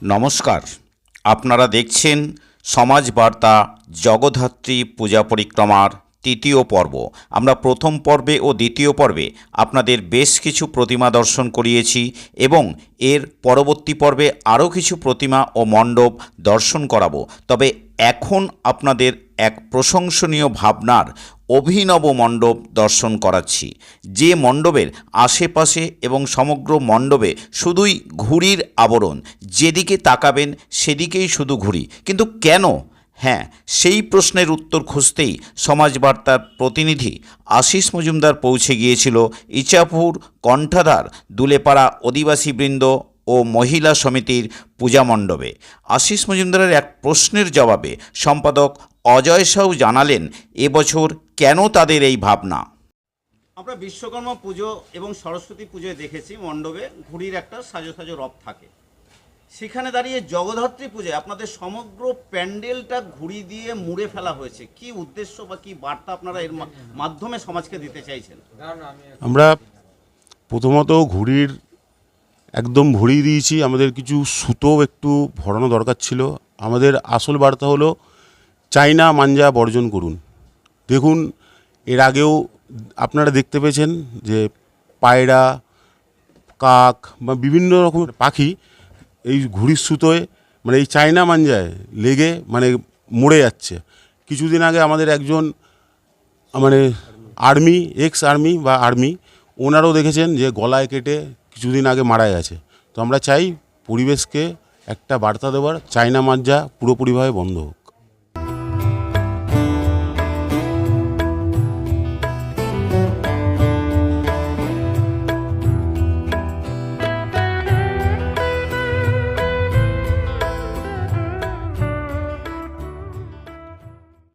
নমস্কার, আপনারা দেখছেন সমাজ বার্তা জগদ্ধাত্রী পূজা পরিক্রমার তৃতীয় পর্ব। আমরা প্রথম পর্বে ও দ্বিতীয় পর্বে আপনাদের বেশ কিছু প্রতিমা দর্শন করিয়েছি এবং এর পরবর্তী পর্বে আরও কিছু প্রতিমা ও মণ্ডপ দর্শন করাবো। তবে এখন আপনাদের এক প্রশংসনীয় ভাবনার অভিনব মণ্ডপ দর্শন করাচ্ছি, যে মণ্ডপের আশেপাশে এবং সমগ্র মণ্ডপে শুধুই ঘুড়ির আবরণ। যেদিকে তাকাবেন সেদিকেই শুধু ঘুড়ি, কিন্তু কেন? হ্যাঁ, সেই প্রশ্নের উত্তর খুঁজতেই সমাজ বার্তার প্রতিনিধি আশিস মজুমদার পৌঁছে গিয়েছিল ইচাপুর কণ্ঠাধার দুলেপাড়া অধিবাসীবৃন্দ ও মহিলা সমিতির পূজা মণ্ডপে। আশিস মজুমদারের এক প্রশ্নের জবাবে সম্পাদক অজয় সাউ জানালেন এবছর কেন তাদের এই ভাবনা। আমরা বিশ্বকর্মা পুজো এবং সরস্বতী পুজোয় দেখেছি মণ্ডপে ঘুড়ির একটা সাজো সাজো রব থাকে। সেখানে দাঁড়িয়ে জগদ্ধাত্রী পুজোয় আপনাদের সমগ্র প্যান্ডেলটা ঘুড়ি দিয়ে মুড়ে ফেলা হয়েছে। কি উদ্দেশ্য বা কি বার্তা আপনারা এর মাধ্যমে সমাজকে দিতে চাইছেন? আমরা প্রথমত ঘুড়ির একদম ভরিয়ে দিয়েছি। আমাদের কিছু সুতো একটু ভরানো দরকার ছিল। আমাদের আসল বার্তা হলো চাইনা মাঞ্জা বর্জন করুন। দেখুন, এর আগেও আপনারা দেখতে পেয়েছেন যে পায়রা, কাক বা বিভিন্ন রকমের পাখি এই ঘুড়ির সুতোয় মানে এই চাইনা মাঞ্জায় লেগে মানে মরে যাচ্ছে। কিছুদিন আগে আমাদের একজন মানে আর্মি, এক্স আর্মি বা আর্মি, ওনারাও দেখেছেন যে গলায় কেটে কিছুদিন আগে মারা গেছে। তো আমরা চাই পরিবেশকে একটা বার্তা দেওয়ার, চাইনা মাঞ্জা পুরোপুরিভাবে বন্ধ হোক।